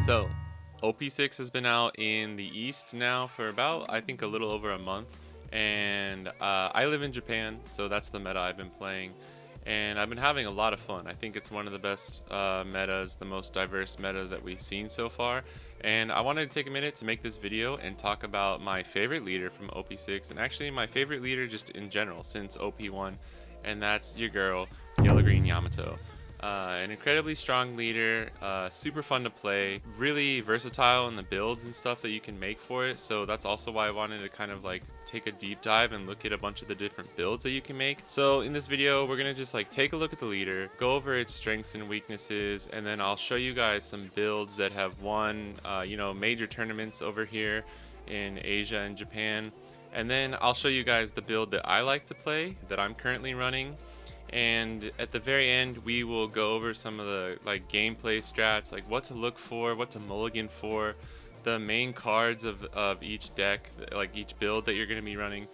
So, OP6 has been out in the East now for about, I think, a little over a month. And I live in Japan, so that's the meta I've been playing. And I've been having a lot of fun. I think it's one of the best metas, the most diverse meta that we've seen so far. And I wanted to take a minute to make this video and talk about my favorite leader from OP6, and actually my favorite leader just in general since OP1, and that's your girl, Yellow Green Yamato. An incredibly strong leader, super fun to play, really versatile in the builds and stuff that you can make for it. So that's also why I wanted to kind of like take a deep dive and look at a bunch of the different builds that you can make. So in this video, we're gonna just like take a look at the leader, go over its strengths and weaknesses, and then I'll show you guys some builds that have won, major tournaments over here in Asia and Japan. And then I'll show you guys the build that I like to play, that I'm currently running. And at the very end, we will go over some of the like gameplay strats, like what to look for, what to mulligan for, the main cards of each deck, like each build that you're going to be running.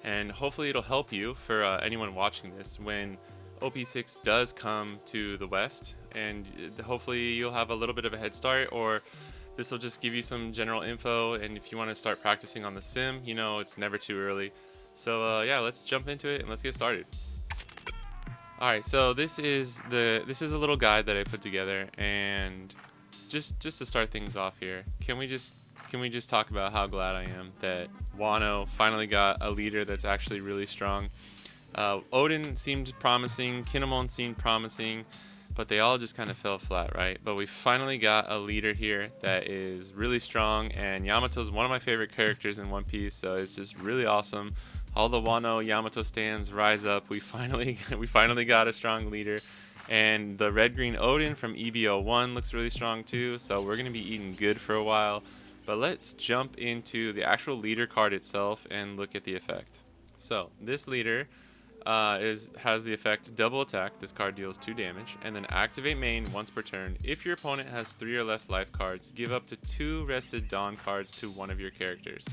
And hopefully it'll help you for anyone watching this when OP6 does come to the West, and hopefully you'll have a little bit of a head start, or this will just give you some general info. And if you want to start practicing on the sim, it's never too early. So yeah, let's jump into it and let's get started. Alright, so this is a little guide that I put together, and just to start things off here, can we just talk about how glad I am that Wano finally got a leader that's actually really strong. Odin seemed promising, Kinemon seemed promising, but they all just kind of fell flat, right? But we finally got a leader here that is really strong, and Yamato's one of my favorite characters in One Piece, so it's just really awesome. All the Wano Yamato stands rise up. We finally got a strong leader, and the red green Odin from EB01 looks really strong too. So we're gonna be eating good for a while. But let's jump into the actual leader card itself and look at the effect. So this leader has the effect double attack. This card deals 2 damage, and then activate main once per turn. If your opponent has 3 or less life cards, give up to 2 rested Dawn cards to one of your characters.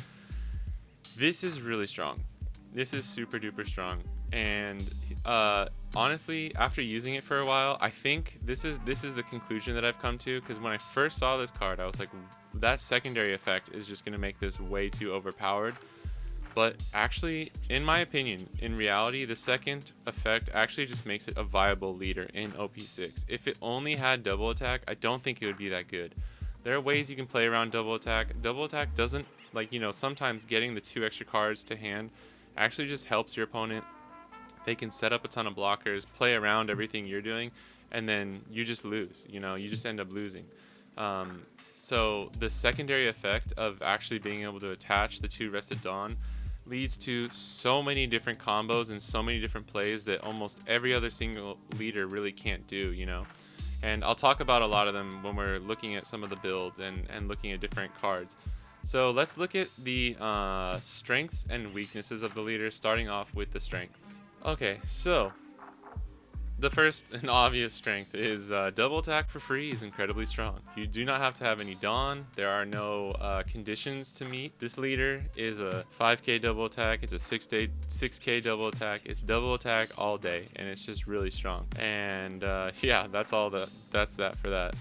This is really strong. This is super duper strong, and honestly, after using it for a while, I think this is the conclusion that I've come to, because when I first saw this card, I was like, that secondary effect is just going to make this way too overpowered. But actually, in my opinion, in reality, the second effect actually just makes it a viable leader in OP6. If it only had double attack, I don't think it would be that good. There are ways you can play around double attack. Double attack doesn't, sometimes getting the 2 extra cards to hand actually just helps your opponent. They can set up a ton of blockers, play around everything you're doing, and then you just lose. You just end up losing. So the secondary effect of actually being able to attach the 2 rested Dawn leads to so many different combos and so many different plays that almost every other single leader really can't do, And I'll talk about a lot of them when we're looking at some of the builds and looking at different cards. So let's look at the strengths and weaknesses of the leader, starting off with the strengths. Okay, so the first and obvious strength is double attack for free is incredibly strong. You do not have to have any Dawn. There are no conditions to meet. This leader is a 5k double attack. It's a 6k double attack. It's double attack all day, and it's just really strong. And yeah, that's that for that.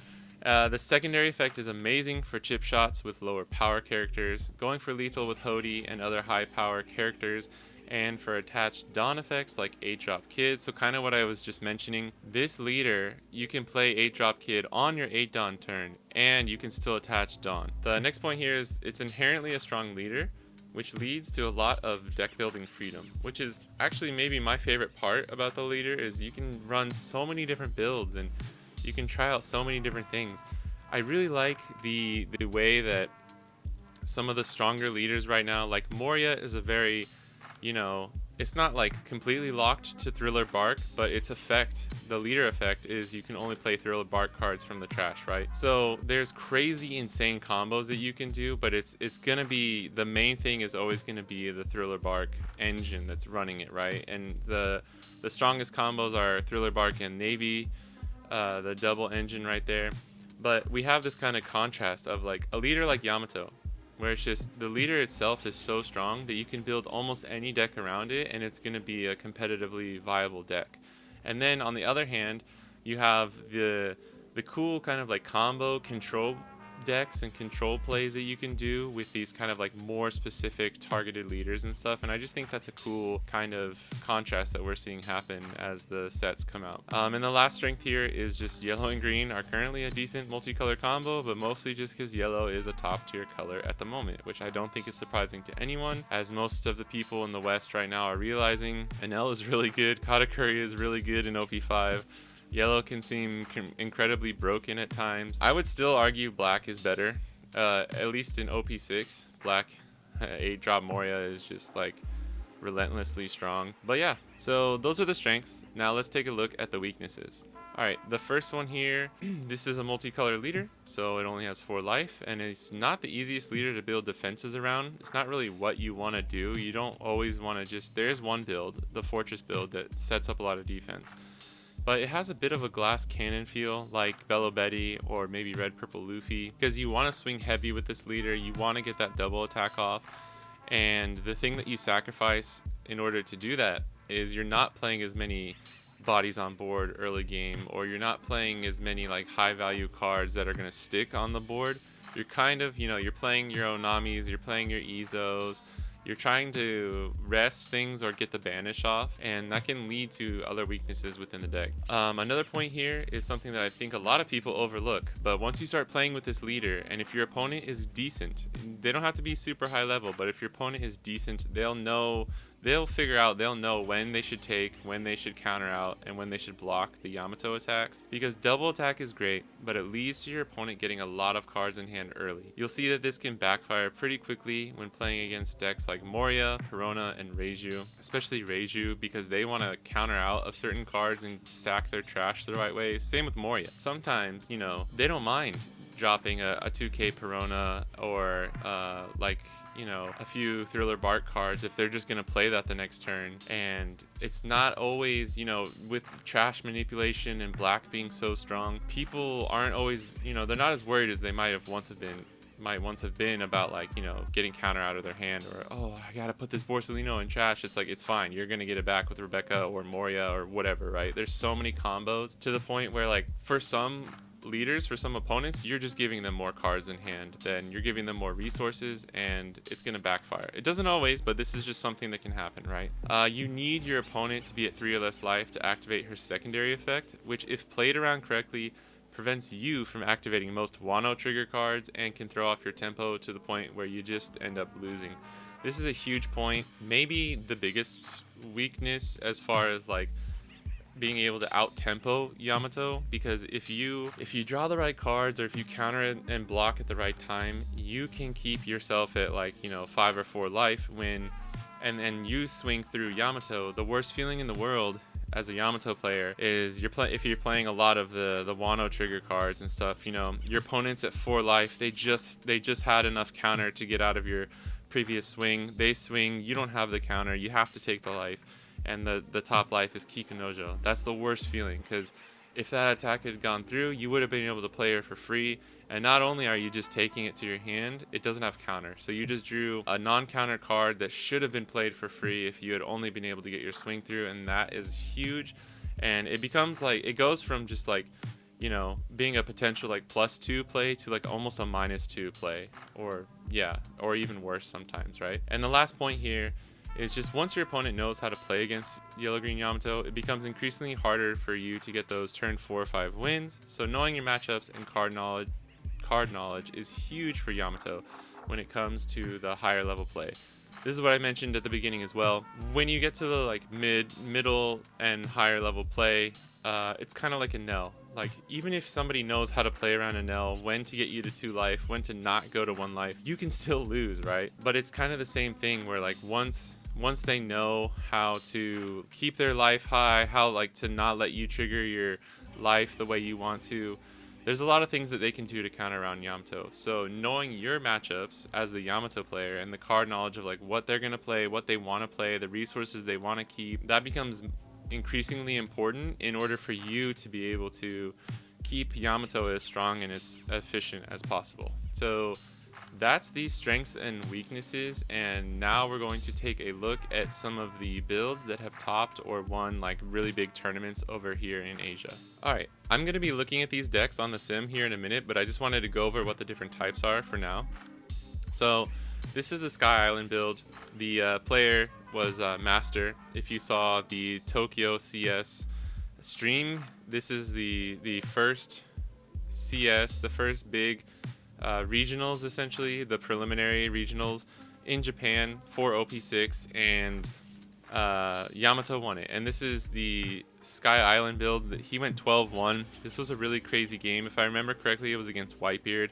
The secondary effect is amazing for chip shots with lower power characters, going for lethal with Hody and other high power characters, and for attached Dawn effects like 8-drop Kid. So kind of what I was just mentioning, this leader, you can play 8-drop Kid on your 8 Dawn turn, and you can still attach Dawn. The next point here is it's inherently a strong leader, which leads to a lot of deck building freedom, which is actually maybe my favorite part about the leader, is you can run so many different builds and you can try out so many different things. I really like the way that some of the stronger leaders right now, like Moria is a very, it's not like completely locked to Thriller Bark, but its effect, the leader effect, is you can only play Thriller Bark cards from the trash, right? So there's crazy insane combos that you can do, but it's gonna be, the main thing is always gonna be the Thriller Bark engine that's running it, right? And the strongest combos are Thriller Bark and Navy, the double engine right there. But we have this kind of contrast of like a leader like Yamato, where it's just the leader itself is so strong that you can build almost any deck around it, and it's going to be a competitively viable deck. And then on the other hand, you have the cool kind of like combo control decks and control plays that you can do with these kind of like more specific targeted leaders and stuff, and I just think that's a cool kind of contrast that we're seeing happen as the sets come out. And the last strength here is just yellow and green are currently a decent multicolor combo, but mostly just because yellow is a top tier color at the moment, which I don't think is surprising to anyone, as most of the people in the West right now are realizing Enel is really good, Katakuri is really good in OP5. Yellow can seem incredibly broken at times. I would still argue black is better, at least in OP6. Black 8-drop Moria is just like relentlessly strong. But yeah, so those are the strengths. Now let's take a look at the weaknesses. Alright, the first one here, this is a multicolor leader, so it only has 4 life, and it's not the easiest leader to build defenses around. It's not really what you want to do. You don't always want to just, there's one build, the Fortress build, that sets up a lot of defense. But it has a bit of a glass cannon feel, like Bello Betty or maybe Red Purple Luffy, because you want to swing heavy with this leader, you want to get that double attack off, and the thing that you sacrifice in order to do that is you're not playing as many bodies on board early game, or you're not playing as many like high value cards that are going to stick on the board. You're kind of, you know, you're playing your Onamis, you're playing your Izos, you're trying to rest things or get the banish off, and that can lead to other weaknesses within the deck. Another point here is something that I think a lot of people overlook, but once you start playing with this leader, and if your opponent is decent, they don't have to be super high level, but if your opponent is decent, they'll know when they should take, when they should counter out, and when they should block the Yamato attacks. Because double attack is great, but it leads to your opponent getting a lot of cards in hand early. You'll see that this can backfire pretty quickly when playing against decks like Moria, Perona, and Reiju. Especially Reiju, because they want to counter out of certain cards and stack their trash the right way. Same with Moria. Sometimes, you know, they don't mind dropping a 2k Perona or you know, a few Thriller Bark cards if they're just going to play that the next turn. And it's not always, you know, with trash manipulation and black being so strong, people aren't always, you know, they're not as worried as they might once have been about, like, you know, getting counter out of their hand, or, oh, I gotta put this Borsellino in trash. It's like, it's fine, you're gonna get it back with Rebecca or Moria or whatever, right? There's so many combos to the point where, like, for some leaders, for some opponents, you're just giving them more cards in hand, then you're giving them more resources, and it's going to backfire. It doesn't always, but this is just something that can happen, right? You need your opponent to be at 3 or less life to activate her secondary effect, which, if played around correctly, prevents you from activating most Wano trigger cards and can throw off your tempo to the point where you just end up losing. This is a huge point, maybe the biggest weakness as far as like being able to out-tempo Yamato, because if you draw the right cards, or if you counter it and block at the right time, you can keep yourself at, like, you know, 5 or 4 life when and you swing through Yamato. The worst feeling in the world as a Yamato player is if you're playing a lot of the Wano trigger cards and stuff, you know, your opponent's at 4 life, they just had enough counter to get out of your previous swing. They swing, you don't have the counter, you have to take the life, and the top life is Kikunojo. That's the worst feeling, because if that attack had gone through, you would have been able to play her for free, and not only are you just taking it to your hand, it doesn't have counter, so you just drew a non-counter card that should have been played for free if you had only been able to get your swing through, and that is huge. And it becomes like, it goes from just like, you know, being a potential like +2 play to like almost a -2 play, or even worse sometimes, right? And the last point here is just, once your opponent knows how to play against Yellow-Green Yamato, it becomes increasingly harder for you to get those turn 4 or 5 wins. So knowing your matchups and card knowledge is huge for Yamato when it comes to the higher level play. This is what I mentioned at the beginning as well. When you get to the like middle and higher level play, it's kind of like a Nell. Like, even if somebody knows how to play around a Nell, when to get you to 2 life, when to not go to 1 life, you can still lose, right? But it's kind of the same thing where, like, once they know how to keep their life high, how like to not let you trigger your life the way you want to, there's a lot of things that they can do to counter around Yamato. So knowing your matchups as the Yamato player and the card knowledge of like what they're going to play, what they want to play, the resources they want to keep, that becomes increasingly important in order for you to be able to keep Yamato as strong and as efficient as possible. So that's the strengths and weaknesses, and now we're going to take a look at some of the builds that have topped or won like really big tournaments over here in Asia. Alright, I'm going to be looking at these decks on the sim here in a minute, but I just wanted to go over what the different types are for now. So this is the Sky Island build. The player was Master. If you saw the Tokyo CS stream, this is the first CS, the first big regionals, essentially, the preliminary regionals in Japan for OP06, and Yamato won it. And this is the Sky Island build. He went 12-1. This was a really crazy game. If I remember correctly, it was against Whitebeard,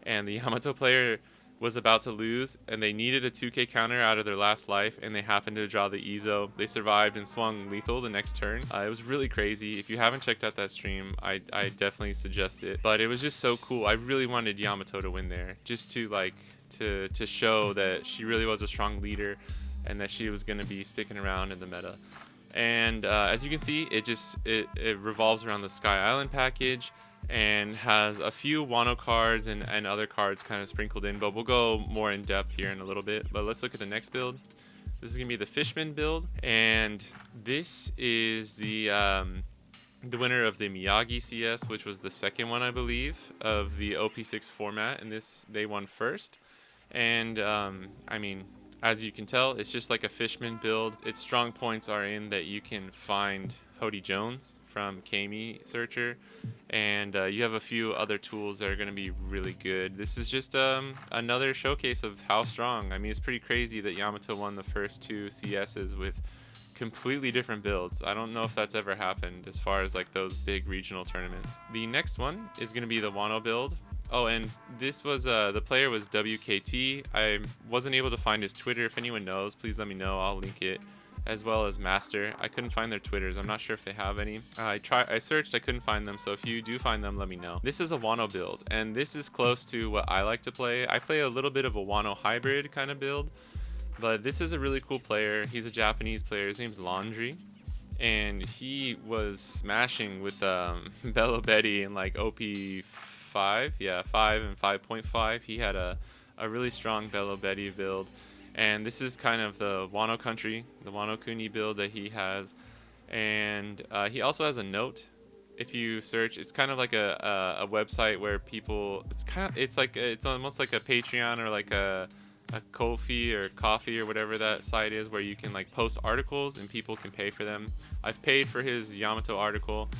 and the Yamato player was about to lose, and they needed a 2k counter out of their last life, and they happened to draw the Ezo. They survived and swung lethal the next turn. It was really crazy. If you haven't checked out that stream, I definitely suggest it. But it was just so cool. I really wanted Yamato to win there, just to like to show that she really was a strong leader, and that she was going to be sticking around in the meta. And as you can see, it revolves around the Sky Island package, and has a few Wano cards and other cards kind of sprinkled in, but we'll go more in depth here in a little bit. But let's look at the next build. This is going to be the Fishman build, and this is the winner of the Miyagi CS, which was the second one, I believe, of the OP6 format, and they won first. And I mean, as you can tell, it's just like a Fishman build. Its strong points are in that you can find Hody Jones from Kami Searcher, and you have a few other tools that are going to be really good. This is just another showcase of how strong. I mean, it's pretty crazy that Yamato won the first two CSs with completely different builds. I don't know if that's ever happened as far as like those big regional tournaments. The next one is going to be the Wano build. Oh, and this was the player was WKT. I wasn't able to find his Twitter. If anyone knows, please let me know. I'll link it, as well as Master. I couldn't find their Twitters. I'm not sure if they have any. I searched, I couldn't find them, so if you do find them, let me know. This is a Wano build, and this is close to what I like to play. I play a little bit of a Wano hybrid kind of build, but this is a really cool player. He's a Japanese player. His name's Laundry, and he was smashing with Bello Betty in like OP5, yeah, 5 and 5.5. He had a really strong Bello Betty build. And this is kind of the Wano country, the Wano Kuni build that he has. And he also has a note. If you search, it's kind of like a website where people, it's almost like a Patreon or like a Ko-fi or Coffee or whatever that site is, where you can like post articles and people can pay for them. I've paid for his Yamato article,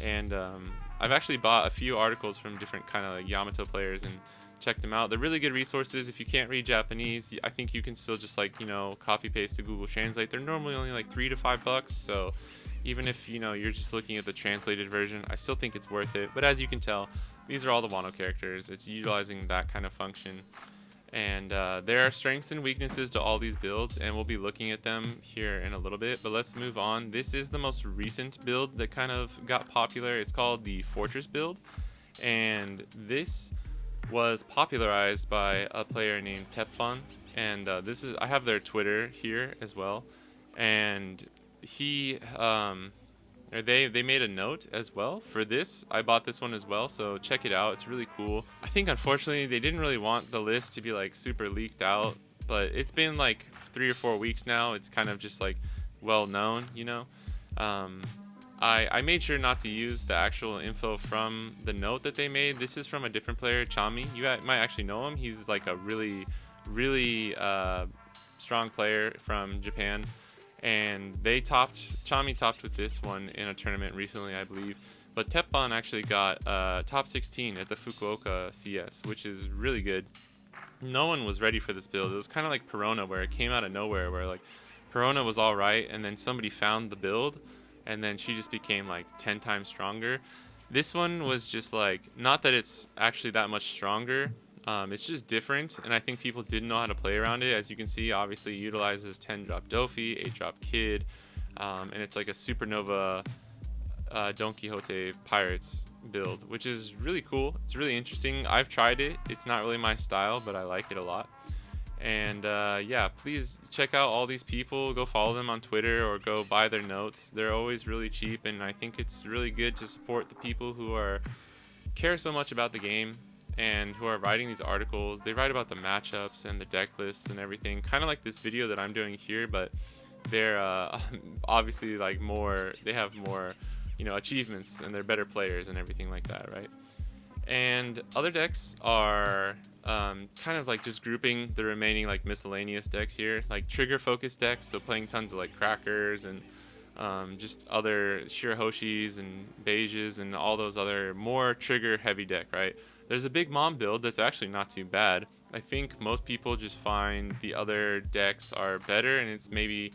and I've actually bought a few articles from different kind of like Yamato players and check them out. They're really good resources. If you can't read Japanese, I think you can still just like, copy paste to Google Translate. They're normally only like $3 to $5, so even if you're just looking at the translated version, I still think it's worth it. But as you can tell, these are all the Wano characters. It's utilizing that kind of function, and there are strengths and weaknesses to all these builds, and we'll be looking at them here in a little bit. But let's move on. This is the most recent build that kind of got popular. It's called the Fortress build, and this was popularized by a player named Teppan, and I have their Twitter here as well, and they made a note as well for this. I bought this one as well, so check it out. It's really cool. I think unfortunately they didn't really want the list to be like super leaked out, but it's been like 3 or 4 weeks now. It's kind of just like well known, I made sure not to use the actual info from the note that they made. This is from a different player, Chami. You might actually know him. He's like a really, really strong player from Japan. And Chami topped with this one in a tournament recently, I believe. But Teppan actually got top 16 at the Fukuoka CS, which is really good. No one was ready for this build. It was kind of like Perona, where it came out of nowhere, where like Perona was all right, and then somebody found the build, and then she just became like 10 times stronger. This one was just like, not that it's actually that much stronger, it's just different, and I think people didn't know how to play around it. As you can see, obviously it utilizes 10-drop Dofi, 8-drop Kid, and it's like a Supernova Don Quixote Pirates build, which is really cool. It's really interesting. I've tried it. It's not really my style, but I like it a lot. And yeah, please check out all these people. Go follow them on Twitter or go buy their notes. They're always really cheap, and I think it's really good to support the people who care so much about the game and who are writing these articles. They write about the matchups and the deck lists and everything, kind of like this video that I'm doing here, but they're obviously like more, they have more achievements and they're better players and everything like that, right? And other decks are kind of like just grouping the remaining like miscellaneous decks here, like trigger focused decks, so playing tons of like crackers and just other Shirahoshis and Beiges and all those other more trigger heavy deck, right? There's a big mom build that's actually not too bad. I think most people just find the other decks are better, and it's maybe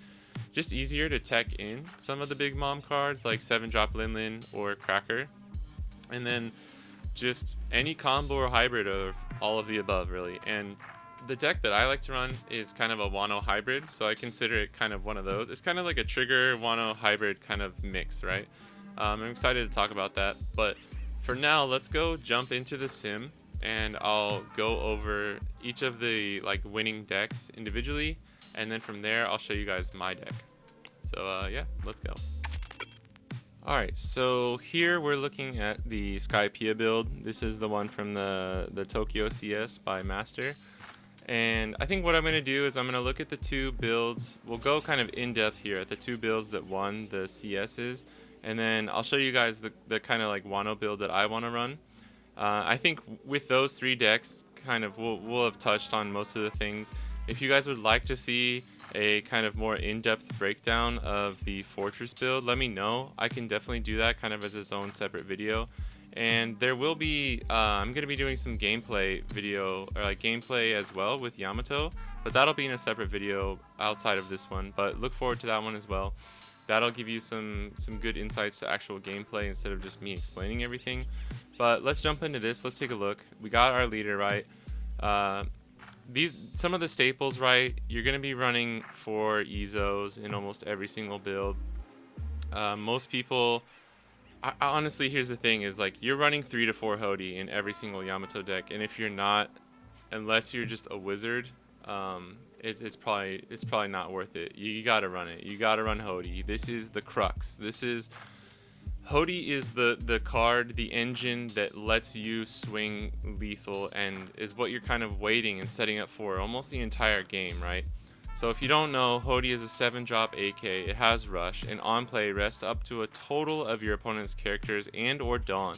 just easier to tech in some of the big mom cards like 7-drop Lin Lin or Cracker. And then just any combo or hybrid of all of the above, really. And the deck that I like to run is kind of a Wano hybrid, so I consider it kind of one of those. It's kind of like a trigger Wano hybrid kind of mix, right? I'm excited to talk about that, but for now, let's go jump into the sim, and I'll go over each of the like winning decks individually, and then from there, I'll show you guys my deck. So yeah, let's go. Alright, so here we're looking at the Skypiea build. This is the one from the Tokyo CS by Master. And I think what I'm going to do is I'm going to look at the two builds. We'll go kind of in-depth here at the two builds that won the CSs. And then I'll show you guys the kind of like Wano build that I want to run. I think with those three decks, kind of we'll have touched on most of the things. If you guys would like to see a kind of more in-depth breakdown of the Fortress build, let me know. I can definitely do that kind of as its own separate video. And there will be, I'm going to be doing some gameplay video, or like gameplay as well with Yamato, but that'll be in a separate video outside of this one, but look forward to that one as well. That'll give you some good insights to actual gameplay instead of just me explaining everything. But let's jump into this. Let's take a look. We got our leader right. Some of the staples right. You're going to be running 4 Izos in almost every single build. Most people, honestly, here's the thing: is like you're running 3 to 4 Hody in every single Yamato deck, and if you're not, unless you're just a wizard, it's probably not worth it. You gotta run it. You gotta run Hody. This is the crux. Hody is the card, the engine that lets you swing lethal, and is what you're kind of waiting and setting up for almost the entire game, right? So if you don't know, Hody is a 7-drop AK, it has Rush, and on play rest up to a total of your opponent's characters and or Dawn.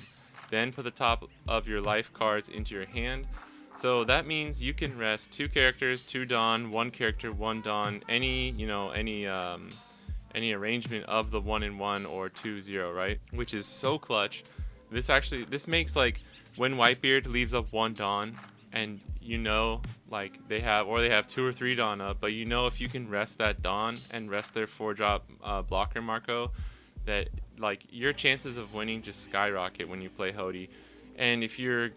Then put the top of your life cards into your hand. So that means you can rest 2 characters, 2 Dawn, 1 character, 1 Dawn, any arrangement of the 1-in-1 or 2-0, right? Which is so clutch. This makes like when Whitebeard leaves up 1 Dawn, and like they have 2 or 3 Dawn up, but if you can rest that Dawn and rest their 4-drop blocker Marco, that like your chances of winning just skyrocket when you play Hody. And if you're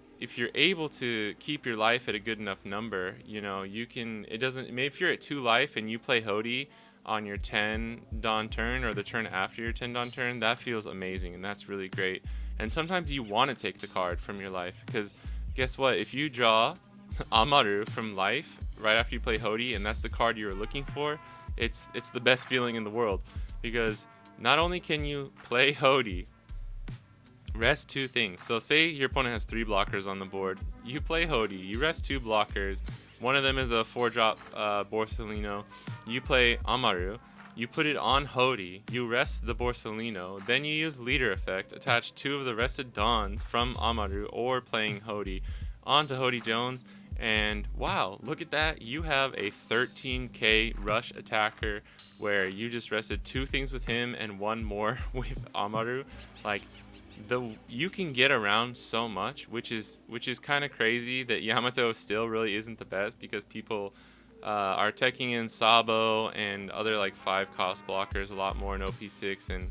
able to keep your life at a good enough number, you can. It doesn't. Maybe if you're at 2 life and you play Hody on your 10 Dawn turn or the turn after your 10 Dawn turn, that feels amazing, and that's really great. And sometimes you want to take the card from your life, because guess what? If you draw Amaru from life right after you play Hody, and that's the card you were looking for, it's the best feeling in the world, because not only can you play Hody, rest 2 things. So say your opponent has 3 blockers on the board. You play Hody, you rest 2 blockers. One of them is a 4-drop Borsellino. You play Amaru. You put it on Hody. You rest the Borsellino. Then you use Leader Effect. Attach 2 of the rested Dawns from Amaru or playing Hody onto Hody Jones. And wow, look at that. You have a 13k rush attacker where you just rested 2 things with him and 1 more with Amaru. Like, you can get around so much, which is kind of crazy that Yamato still really isn't the best, because people are teching in Sabo and other like 5-cost blockers a lot more in OP6, and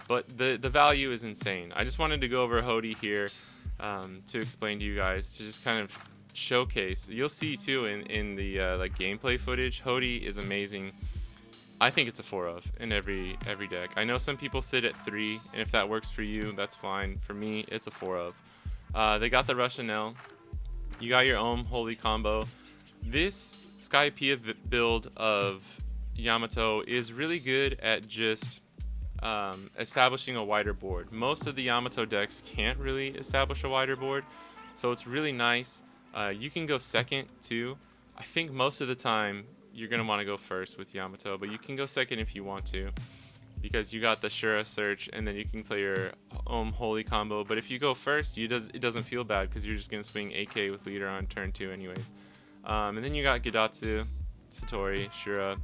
but the value is insane. I just wanted to go over Hody here to explain to you guys, to just kind of showcase. You'll see too in the like gameplay footage, Hody is amazing. I think it's a 4 of in every deck. I know some people sit at 3, and if that works for you, that's fine. For me, it's a 4 of. They got the Russian L. You got your own holy combo. This Skypiea build of Yamato is really good at just establishing a wider board. Most of the Yamato decks can't really establish a wider board, so it's really nice. You can go second too. I think most of the time you're going to want to go first with Yamato, but you can go second if you want to. because you got the Shura search, and then you can play your holy combo. But if you go first, it doesn't feel bad because you're just gonna swing AK with leader on turn 2 anyways. And then you got Gidatsu, Satori, Shura.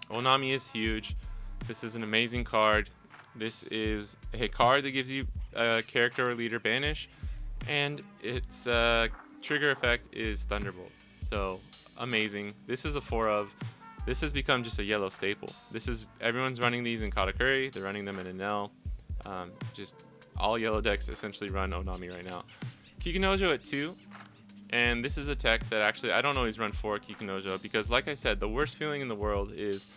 Onami is huge. This is an amazing card. This is a card that gives you a character or leader banish, and its trigger effect is Thunderbolt. So amazing. This is a 4 of. This has become just a yellow staple. Everyone's running these in Katakuri. They're running them in Enel. Just all yellow decks essentially run Onami right now. Kikunojo at 2. And this is a tech that actually I don't always run for Kikunojo because, like I said, the worst feeling in the world is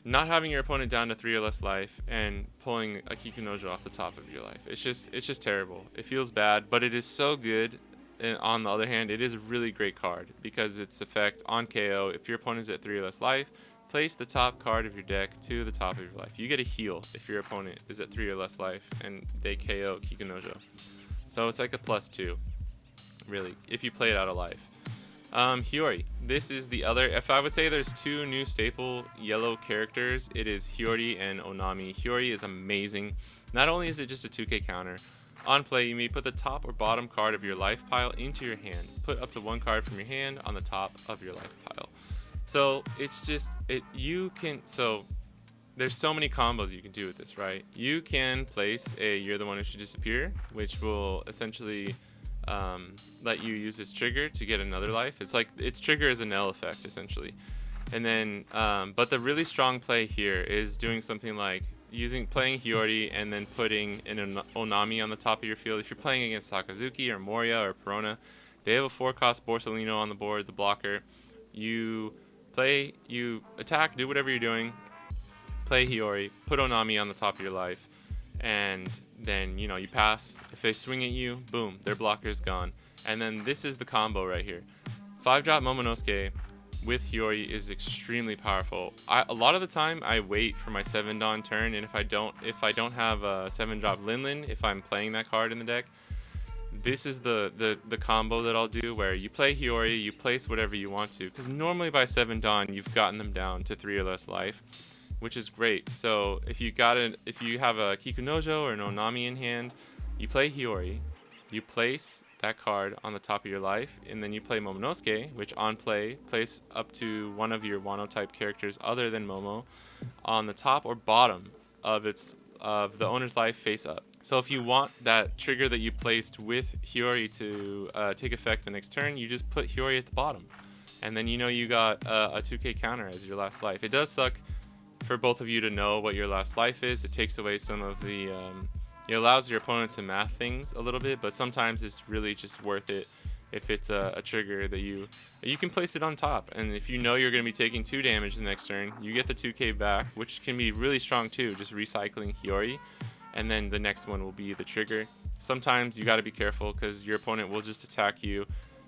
not having your opponent down to 3 or less life and pulling a Kikunojo off the top of your life. It's just terrible. It feels bad, but it is so good. And on the other hand, it is a really great card because its effect on KO, if your opponent is at 3 or less life, place the top card of your deck to the top of your life. You get a heal if your opponent is at 3 or less life and they KO Kikunojo. So it's like a +2, really, if you play it out of life. Hiyori. This is the other, if I would say there's 2 new staple yellow characters, it is Hiyori and Onami. Hiyori is amazing. Not only is it just a 2k counter, on play, you may put the top or bottom card of your life pile into your hand. Put up to 1 card from your hand on the top of your life pile. So it's just, there's so many combos you can do with this, right? You can place a You're the One Who Should Disappear, which will essentially let you use its trigger to get another life. It's like, its trigger is a Nell effect, essentially. And then, but the really strong play here is doing something like playing Hiyori and then putting an Onami on the top of your field. If you're playing against Sakazuki or Moria or Perona, they have a 4-cost Borsalino on the board, the blocker. You attack, do whatever you're doing, play Hiyori, put Onami on the top of your life, and then, you pass. If they swing at you, boom, their blocker is gone. And then this is the combo right here. 5-drop Momonosuke with Hiyori is extremely powerful. A lot of the time I wait for my 7-Dawn turn, and if I don't have a 7-drop Linlin, if I'm playing that card in the deck, this is the combo that I'll do, where you play Hiyori, you place whatever you want to, because normally by 7-Dawn you've gotten them down to 3 or less life, which is great. So if you have a Kikunojo or an Onami in hand, you play Hiyori, you place that card on the top of your life, and then you play Momonosuke, which on play, place up to one of your Wano type characters other than Momo on the top or bottom of the owner's life face up. So if you want that trigger that you placed with Hiyori to take effect the next turn, you just put Hiyori at the bottom, and then you got a 2k counter as your last life. It does suck for both of you to know what your last life is. It takes away some of the it allows your opponent to math things a little bit, but sometimes it's really just worth it if it's a trigger that you can place it on top. And if you're going to be taking 2 damage the next turn, you get the 2k back, which can be really strong too, just recycling Hiyori, and then the next one will be the trigger. Sometimes you got to be careful because your opponent will just attack you.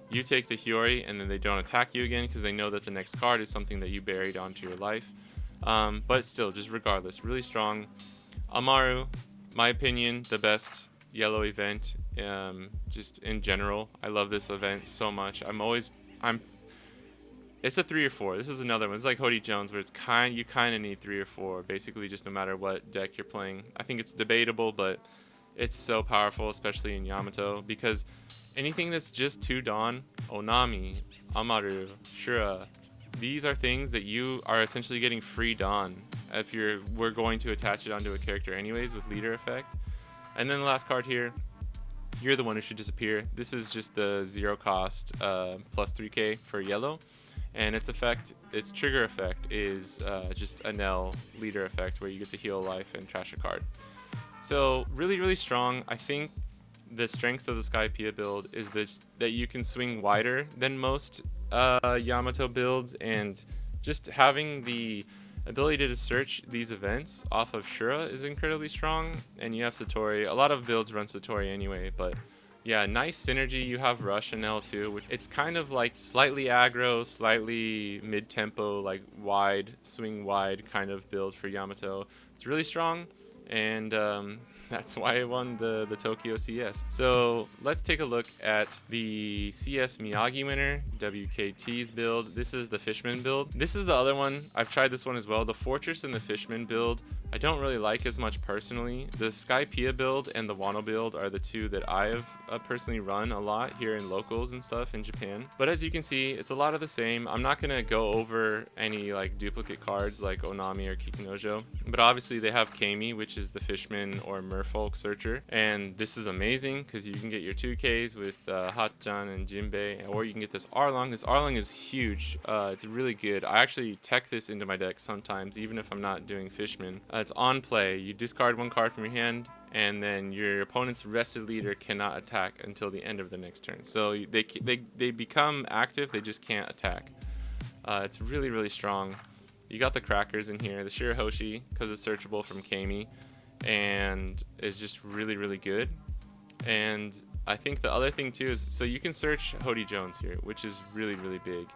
You take the Hiyori, and then they don't attack you again because they know that the next card is something that you buried onto your life. But still, just regardless, really strong. Amaru, my opinion, the best yellow event, just in general. I love this event so much. It's a 3 or 4. This is another one. It's like Hody Jones, where you kind of need 3 or 4, basically, just no matter what deck you're playing. I think it's debatable, but it's so powerful, especially in Yamato, because anything that's just 2 Dawn, Onami, Amaru, Shura, these are things that you are essentially getting free Dawn if we're going to attach it onto a character anyways with leader effect. And then the last card here, You're the One Who Should Disappear. This is just the 0 cost plus 3k for yellow, and its trigger effect is just a Nell leader effect where you get to heal a life and trash a card. So really, really strong. I think the strengths of the Skypiea build is that you can swing wider than most Yamato builds, and just having the ability to search these events off of Shura is incredibly strong. And you have Satori. A lot of builds run Satori anyway, but yeah, nice synergy. You have Rush and L2. It's kind of like slightly aggro, slightly mid-tempo, like swing wide kind of build for Yamato. It's really strong, and That's why it won the Tokyo CS. So let's take a look at the CS Miyagi winner, WKT's build. This is the Fishman build. This is the other one. I've tried this one as well. The Fortress and the Fishman build, I don't really like as much personally. The Skypea build and the Wano build are the two that I have personally run a lot here in locals and stuff in Japan. But as you can see, it's a lot of the same. I'm not gonna go over any like duplicate cards like Onami or Kikinojo, but obviously they have Kami, which is the Fishman or Merfolk searcher, and this is amazing because you can get your 2Ks with Hatchan and Jinbei, or you can get this Arlong. This Arlong is huge. It's really good. I actually tech this into my deck sometimes, even if I'm not doing Fishman. It's on play. You discard one card from your hand, and then your opponent's rested leader cannot attack until the end of the next turn. So they become active, they just can't attack. It's really, really strong. You got the Crackers in here, the Shirahoshi, because it's searchable from Kami, and is just really, really good. And I think the other thing too is, so you can search Hody Jones here, which is really, really big.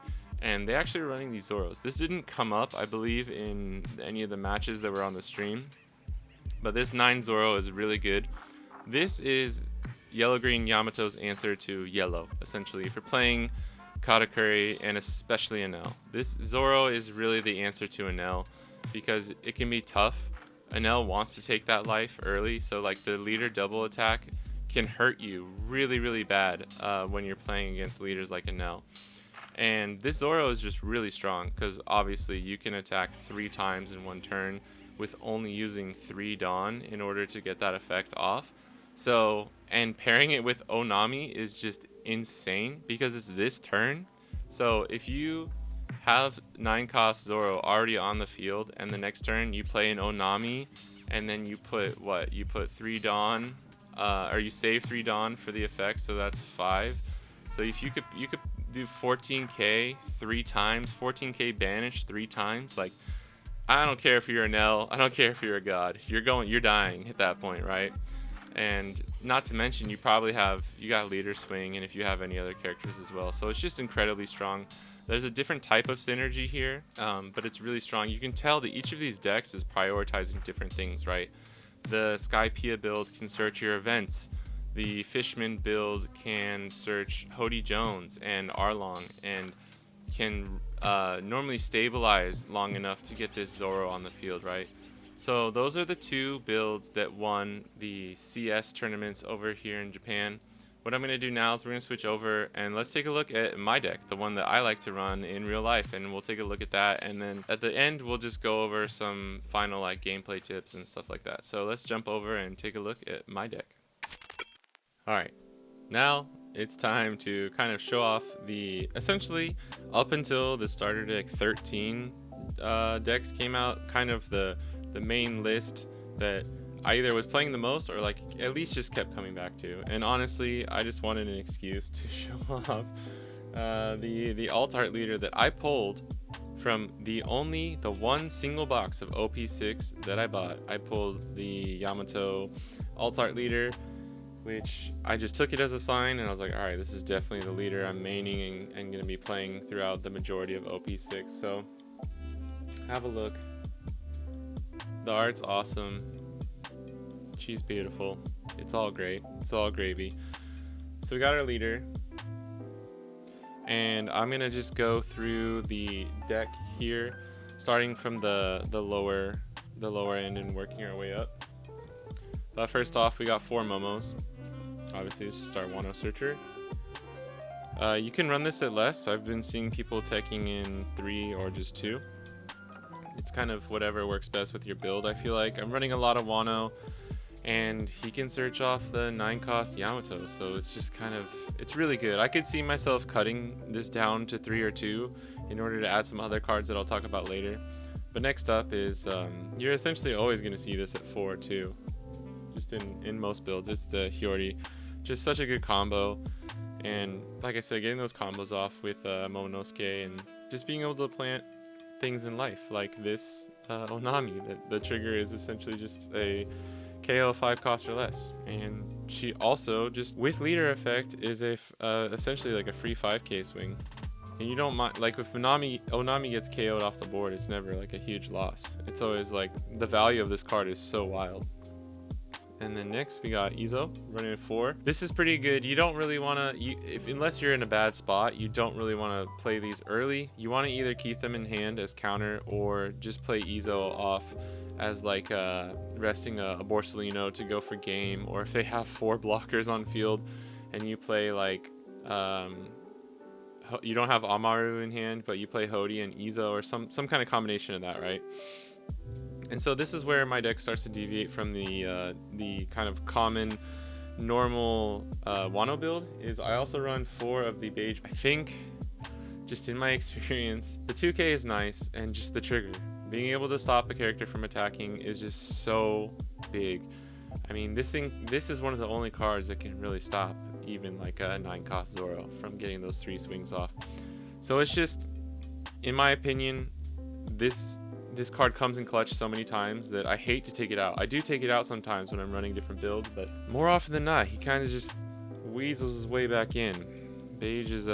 And they actually are running these Zoros. This didn't come up, I believe, in any of the matches that were on the stream, but this 9 Zoro is really good. This is Yellow-Green Yamato's answer to Yellow, essentially, if you're playing Katakuri and especially Enel. This Zoro is really the answer to Enel because it can be tough. Enel wants to take that life early, so like the leader double attack can hurt you really, really bad when you're playing against leaders like Enel. And this Zoro is just really strong because obviously you can attack 3 times in one turn with only using 3 Dawn in order to get that effect off. So, and pairing it with Onami is just insane because it's this turn. So if you have 9 cost Zoro already on the field and the next turn you play an Onami and then you put what? You put 3 Dawn, or you save 3 Dawn for the effect, so that's 5. So if you could do 14k 3 times, 14k banish 3 times. Like, I don't care if you're an L, I don't care if you're a god, you're dying at that point, right? And not to mention you got leader swing, and if you have any other characters as well, so it's just incredibly strong. There's a different type of synergy here, but it's really strong. You can tell that each of these decks is prioritizing different things, right? The Skypea build can search your events. The Fishman build can search Hody Jones and Arlong, and can normally stabilize long enough to get this Zoro on the field, right? So those are the 2 builds that won the CS tournaments over here in Japan. What I'm going to do now is we're going to switch over and let's take a look at my deck, the one that I like to run in real life, and we'll take a look at that, and then at the end we'll just go over some final like gameplay tips and stuff like that. So let's jump over and take a look at my deck. Alright, now it's time to kind of show off the, essentially up until the starter deck 13 decks came out, kind of the main list that I either was playing the most or like at least just kept coming back to. And honestly, I just wanted an excuse to show off the alt art leader that I pulled from the one single box of OP06 that I bought. I pulled the Yamato alt art leader, which I just took it as a sign, and I was like, alright, this is definitely the leader I'm maining and going to be playing throughout the majority of OP6. So have a look. The art's awesome. She's beautiful. It's all great. It's all gravy. So we got our leader, and I'm gonna just go through the deck here, starting from the lower end and working our way up. But first off, we got 4 Momos. Obviously, it's just our Wano searcher. You can run this at less. I've been seeing people teching in 3 or just 2. It's kind of whatever works best with your build. I feel like I'm running a lot of Wano, and he can search off the 9 cost Yamato, so it's just kind of, it's really good. I could see myself cutting this down to 3 or 2 in order to add some other cards that I'll talk about later. But next up is, you're essentially always going to see this at 4 too, just in most builds. It's the Hyori, just such a good combo, and like I said, getting those combos off with Momonosuke and just being able to plant things in life like this Onami. The trigger is essentially just a KO 5 cost or less, and she also just with leader effect is a essentially like a free 5k swing, and you don't mind, like if Onami gets KO'd off the board, it's never like a huge loss. It's always like the value of this card is so wild. And then next we got Izo running a 4. This is pretty good. You don't really want to, unless you're in a bad spot, you don't really want to play these early. You want to either keep them in hand as counter or just play Izo off as like resting a Borsellino to go for game, or if they have 4 blockers on field and you play like you don't have Amaru in hand, but you play Hody and Izo or some kind of combination of that, right? And so this is where my deck starts to deviate from the kind of common normal Wano build. Is I also run 4 of the beige. I think, just in my experience, the 2K is nice, and just the trigger, being able to stop a character from attacking is just so big. I mean, this is one of the only cards that can really stop even like a 9-cost Zoro from getting those 3 swings off. So it's just, in my opinion, this card comes in clutch so many times that I hate to take it out. I do take it out sometimes when I'm running different builds, but more often than not, he kind of just weasels his way back in. Beige is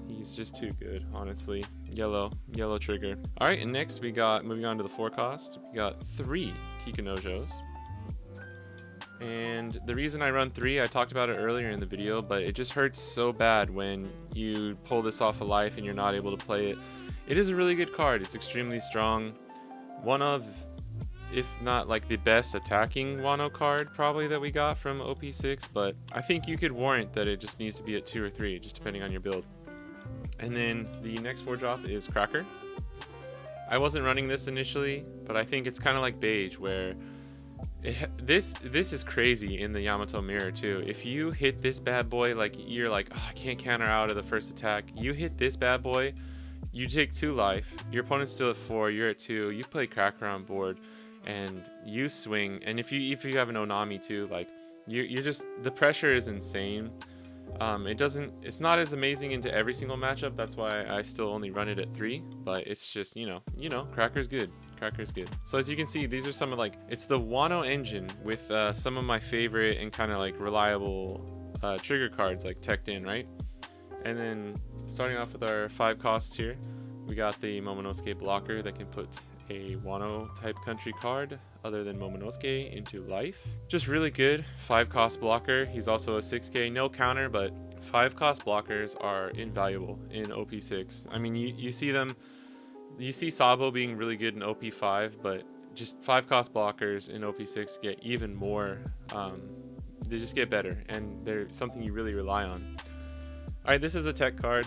he's just too good, honestly. Yellow trigger. All right, and next we got, moving on to the 4-cost, we got 3 Kikanojos. And the reason I run 3, I talked about it earlier in the video, but it just hurts so bad when you pull this off a life and you're not able to play it. It is a really good card. It's extremely strong. One of, if not like the best attacking Wano card probably that we got from OP06, but I think you could warrant that it just needs to be at 2 or 3, just depending on your build. And then the next 4-drop is Cracker. I wasn't running this initially, but I think it's kind of like Beige, where this is crazy in the Yamato mirror too. If you hit this bad boy, like you're like, oh, I can't counter out of the first attack. You hit this bad boy, you take 2 life, your opponent's still at 4, you're at 2, you play Cracker on board, and you swing. And if you have an Onami too, like you're just, the pressure is insane. It's not as amazing into every single matchup. That's why I still only run it at 3, but it's just, you know, Cracker's good. Cracker's good. So as you can see, these are some of, like, it's the Wano engine with some of my favorite and kind of like reliable trigger cards like teched in, right? And then starting off with our 5 costs here, we got the Momonosuke blocker that can put a Wano type country card other than Momonosuke into life. Just really good 5-cost blocker. He's also a 6K, no counter, but 5-cost blockers are invaluable in OP6. I mean, you see them, you see Sabo being really good in OP5, but just 5-cost blockers in OP6 get even more, they just get better, and they're something you really rely on. Alright, this is a tech card.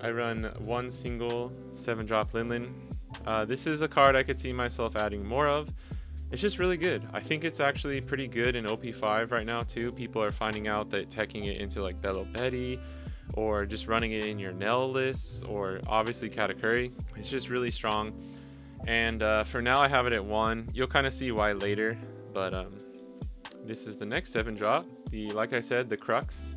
I run 1 single 7-drop Linlin. This is a card I could see myself adding more of. It's just really good. I think it's actually pretty good in OP5 right now too. People are finding out that teching it into like Bello Betty, or just running it in your Nell lists, or obviously Katakuri. It's just really strong. And for now I have it at 1. You'll kind of see why later, but this is the next 7-drop. Like I said, the Crux.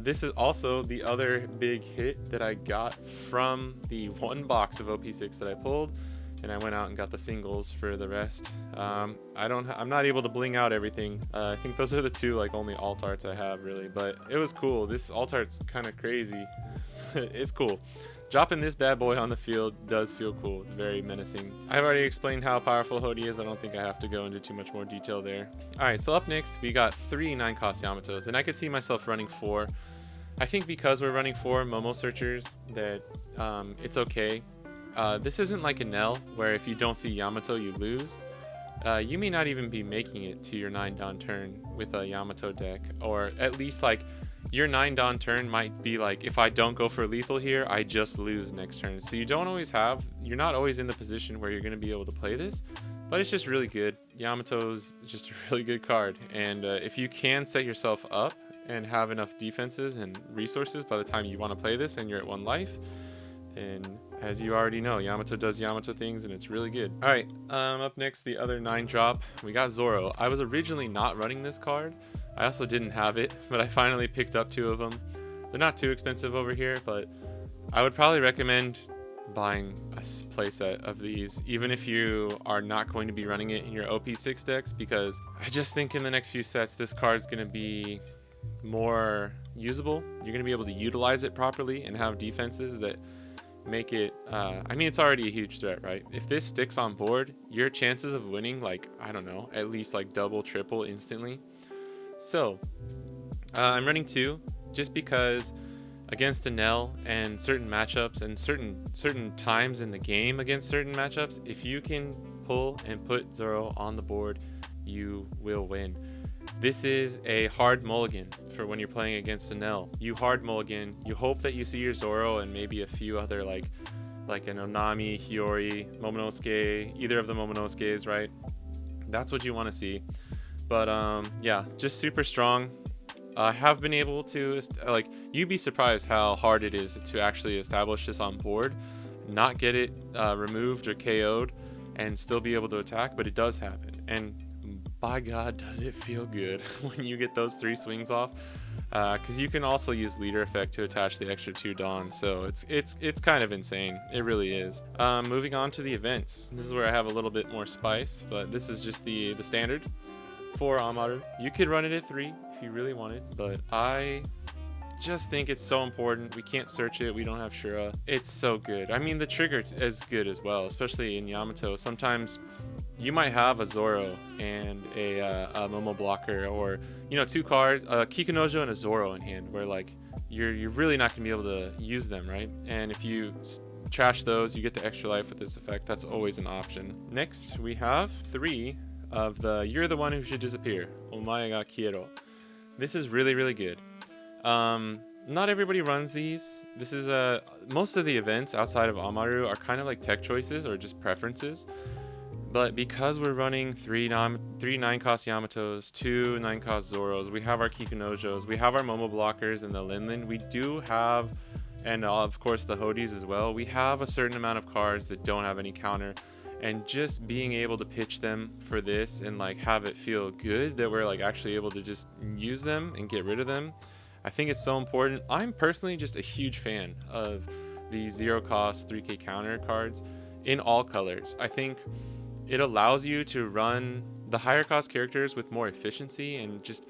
This is also the other big hit that I got from the 1 box of OP6 that I pulled, and I went out and got the singles for the rest. I'm not able to bling out everything. I think those are the 2 like only alt arts I have really, but it was cool. This alt art's kind of crazy. It's cool. Dropping this bad boy on the field does feel cool. It's very menacing. I've already explained how powerful Hody is. I don't think I have to go into too much more detail there. Alright, so up next we got 3 9-cost Yamatos, and I could see myself running 4. I think because we're running 4 Momo searchers that it's okay. This isn't like a Nell where if you don't see Yamato you lose. You may not even be making it to your 9-Don turn with a Yamato deck, or at least like your 9-Don turn might be like, if I don't go for lethal here, I just lose next turn. So you're not always in the position where you're going to be able to play this, but it's just really good. Yamato's just a really good card, and if you can set yourself up and have enough defenses and resources by the time you want to play this and you're at 1 life, then as you already know, Yamato does Yamato things, and it's really good. Alright, up next, the other 9-drop, we got Zoro. I was originally not running this card. I also didn't have it, but I finally picked up 2 of them. They're not too expensive over here, but I would probably recommend buying a playset of these, even if you are not going to be running it in your OP6 decks, because I just think in the next few sets, this card's going to be more usable. You're going to be able to utilize it properly and have defenses that make it, I mean, it's already a huge threat, right? If this sticks on board, your chances of winning, like, I don't know, at least like double, triple instantly. So I'm running 2 just because against Enel and certain matchups and certain times in the game against certain matchups, if you can pull and put Zoro on the board, you will win. This is a hard mulligan for when you're playing against Enel. You hard mulligan, you hope that you see your Zoro and maybe a few other like an Onami, Hiyori, Momonosuke, either of the Momonosuke's, right? That's what you want to see. But yeah, just super strong. I have been able to, like, you'd be surprised how hard it is to actually establish this on board, not get it removed or KO'd, and still be able to attack, but it does happen. And by God, does it feel good when you get those 3 swings off, because you can also use leader effect to attach the extra 2 Dons, so it's kind of insane. It really is. Moving on to the events. This is where I have a little bit more spice, but this is just the standard for Amaru. You could run it at 3 if you really wanted, but I just think it's so important. We can't search it. We don't have Shura. It's so good. I mean, the trigger is good as well, especially in Yamato. Sometimes you might have a Zoro and a Momo blocker, or 2 cards, a Kikunojo and a Zoro in hand, where like you're really not gonna be able to use them, right? And if you trash those, you get the extra life with this effect. That's always an option. Next, we have 3 of the "You're the one who should disappear," Omae ga Kiero. This is really, really good. Not everybody runs these. This is most of the events outside of Amaru are kind of like tech choices or just preferences. But because we're running 3 9-cost Yamatos, 2 9-cost Zoros, we have our Kikunojos, we have our Momo blockers and the Linlin. We do have, and of course the Hodis as well, we have a certain amount of cards that don't have any counter. And just being able to pitch them for this and like have it feel good that we're like actually able to just use them and get rid of them, I think it's so important. I'm personally just a huge fan of the 0-cost 3k counter cards in all colors. I think it allows you to run the higher cost characters with more efficiency, and just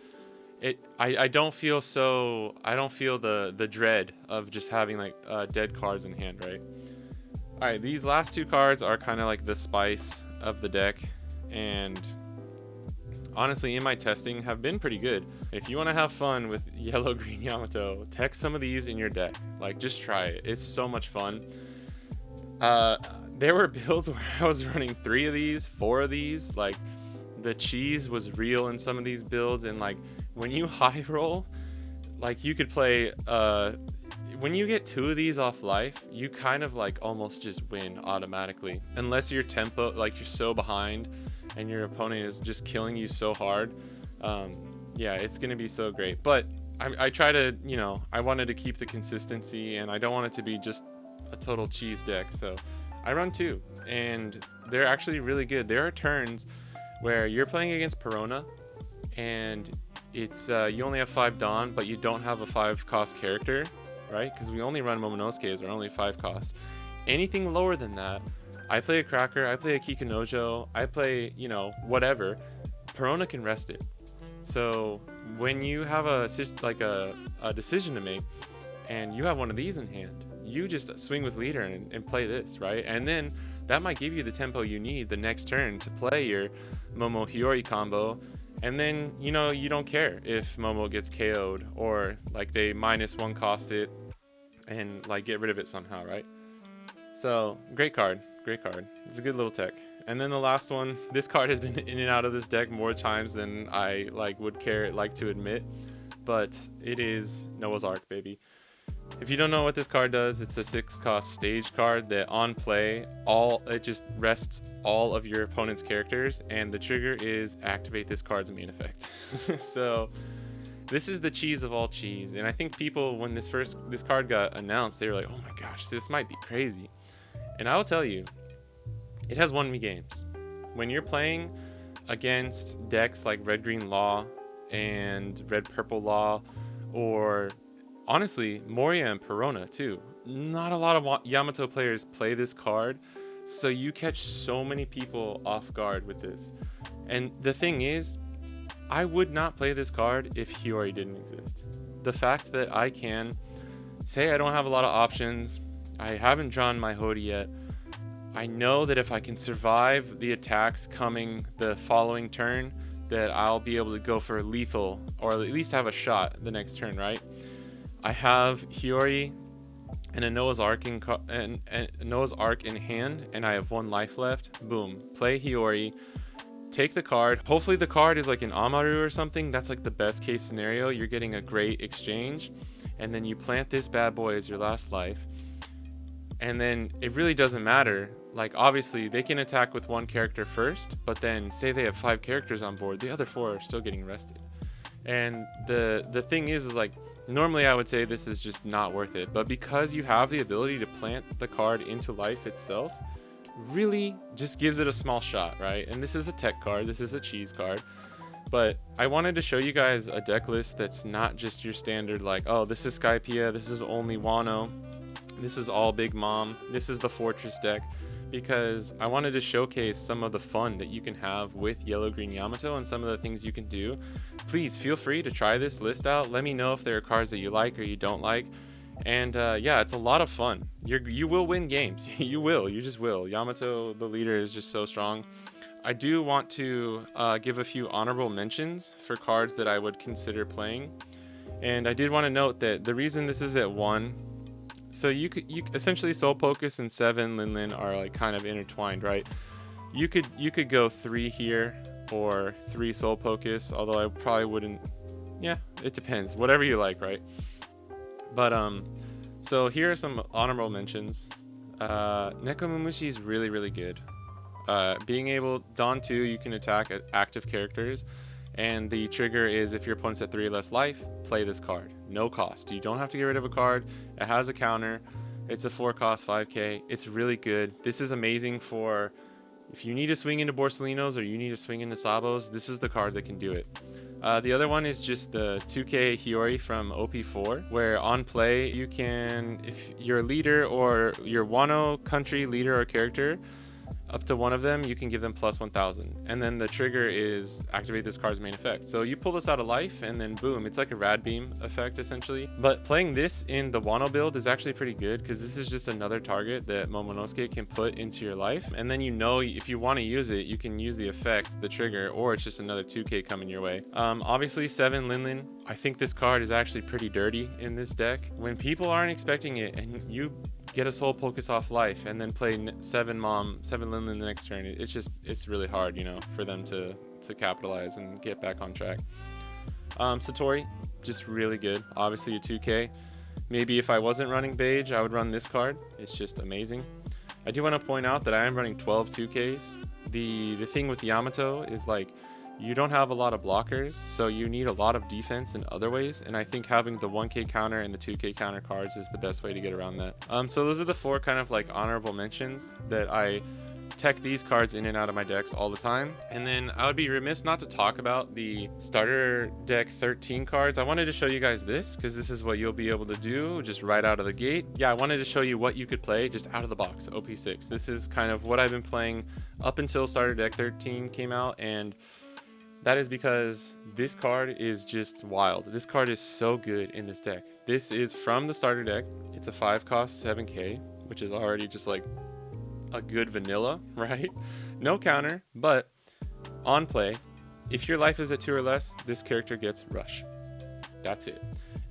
I don't feel the dread of just having like dead cards in hand, right? Alright, these last 2 cards are kind of like the spice of the deck, and honestly in my testing have been pretty good. If you want to have fun with yellow green Yamato, tech some of these in your deck. Like, just try it. It's so much fun. There were builds where I was running 3 of these, 4 of these. Like, the cheese was real in some of these builds, and like when you high roll, like you could play when you get 2 of these off life, you kind of like almost just win automatically, unless your tempo, like you're so behind and your opponent is just killing you so hard. Yeah, it's gonna be so great. But I try to, I wanted to keep the consistency, and I don't want it to be just a total cheese deck, so I run 2, and they're actually really good. There are turns where you're playing against Perona, and it's you only have 5 Dawn, but you don't have a 5-cost character, right? Because we only run Momonosuke's, are only 5 costs. Anything lower than that, I play a Cracker, I play a Kikunojo, I play, whatever. Perona can rest it. So when you have a decision to make, and you have one of these in hand, you just swing with leader and play this, right? And then that might give you the tempo you need the next turn to play your Momo Hiyori combo. And then, you don't care if Momo gets KO'd, or like they -1 cost it and like get rid of it somehow, right? So great card. It's a good little tech. And then the last one, this card has been in and out of this deck more times than I would like to admit, but it is Noah's Ark, baby. If you don't know what this card does, it's a 6-cost stage card that on play, it just rests all of your opponent's characters, and the trigger is activate this card's main effect. So this is the cheese of all cheese, and I think people, when this card got announced, they were like, oh my gosh, this might be crazy. And I will tell you, it has won me games. When you're playing against decks like Red Green Law and Red Purple Law, or honestly, Moria and Perona too. Not a lot of Yamato players play this card, so you catch so many people off guard with this. And the thing is, I would not play this card if Hiyori didn't exist. The fact that I can say I don't have a lot of options, I haven't drawn my Hody yet. I know that if I can survive the attacks coming the following turn, that I'll be able to go for lethal, or at least have a shot the next turn, right? I have Hiyori and a Noah's Ark in hand, and I have 1 life left. Boom. Play Hiyori. Take the card. Hopefully the card is like an Amaru or something. That's like the best case scenario. You're getting a great exchange. And then you plant this bad boy as your last life. And then it really doesn't matter. Like, obviously they can attack with 1 character first, but then say they have 5 characters on board, the other 4 are still getting rested. And the thing is like, normally I would say this is just not worth it, but because you have the ability to plant the card into life itself, really just gives it a small shot, right? And this is a tech card, this is a cheese card, but I wanted to show you guys a deck list that's not just your standard like, oh, this is Skypiea, this is only Wano, this is all Big Mom, this is the Fortress deck, because I wanted to showcase some of the fun that you can have with Yellow Green Yamato and some of the things you can do. Please feel free to try this list out. Let me know if there are cards that you like or you don't like. And yeah, it's a lot of fun. You will win games. You will. You just will. Yamato, the leader, is just so strong. I do want to give a few honorable mentions for cards that I would consider playing. And I did want to note that the reason this is at 1, so you essentially Soul Pocus and 7 Lin Lin are like kind of intertwined, right? You could go 3 here or 3 Soul Pocus, although I probably wouldn't. Yeah, it depends. Whatever you like, right? But so here are some honorable mentions. Nekomamushi is really, really good. Being able, Dawn 2, you can attack active characters, and the trigger is if your opponent's at 3 or less life, play this card. No cost. You don't have to get rid of a card. It has a counter. It's a 4 cost 5k. It's really good. This is amazing for if you need to swing into Borsalinos or you need to swing into Sabos. This is the card that can do it. The other one is just the 2k Hiyori from OP4, where on play you can, if you're a leader or your Wano country leader or character, up to 1 of them, you can give them plus 1000. And then the trigger is activate this card's main effect. So you pull this out of life and then boom, it's like a rad beam effect essentially. But playing this in the Wano build is actually pretty good because this is just another target that Momonosuke can put into your life. And then you know if you want to use it, you can use the effect, the trigger, or it's just another 2k coming your way. Obviously 7 Lin Lin, I think this card is actually pretty dirty in this deck. When people aren't expecting it and you get a Soul Pocus off life and then play 7 Lin Lin the next turn, it's really hard, you know, for them to capitalize and get back on track. Satori, just really good. Obviously a 2k. Maybe if I wasn't running Beige, I would run this card. It's just amazing. I do want to point out that I am running 12 2ks. The thing with Yamato is like, you don't have a lot of blockers, so you need a lot of defense in other ways, and I think having the 1k counter and the 2k counter cards is the best way to get around that. So those are the 4 kind of like honorable mentions that I tech these cards in and out of my decks all the time. And then I would be remiss not to talk about the starter deck 13 cards. I wanted to show you guys this because this is what you'll be able to do just right out of the gate. Yeah, I wanted to show you what you could play just out of the box, OP6. This is kind of what I've been playing up until starter deck 13 came out, and that is because this card is just wild. This card is so good in this deck. This is from the starter deck. It's a 5 cost 7k, which is already just like a good vanilla, right? No counter, but on play, if your life is at 2 or less, this character gets Rush. That's it.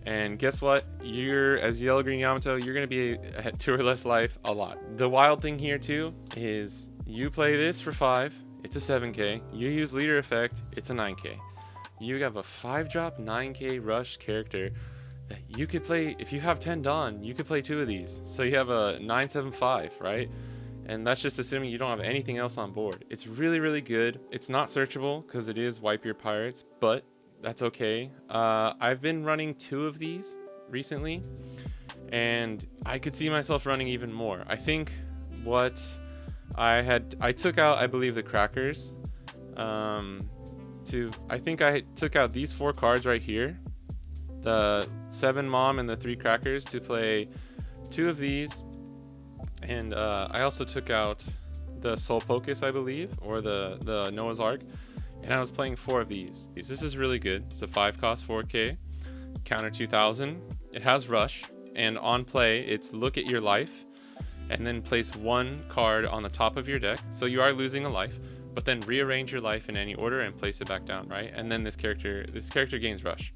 And guess what? You're, as Yellow Green Yamato, you're going to be at 2 or less life a lot. The wild thing here too is you play this for 5. It's a 7k. You use leader effect, it's a 9k. You have a 5-drop 9k rush character that you could play. If you have 10 Dawn, you could play 2 of these. So you have a 975, right? And that's just assuming you don't have anything else on board. It's really, really good. It's not searchable because it is Wipe Your Pirates, but that's okay. I've been running 2 of these recently, and I could see myself running even more. I think what I took out, I believe, the crackers. I think I took out these 4 cards right here, the 7 Mom and the 3 crackers, to play 2 of these, and I also took out the Soul Pocus, I believe, or the Noah's Ark, and I was playing 4 of these. This is really good. It's a 5 cost 4k, counter 2000. It has Rush, and on play, it's look at your life. and then place one card on the top of your deck. So you are losing a life, but then rearrange your life in any order and place it back down, right? And then this character gains rush.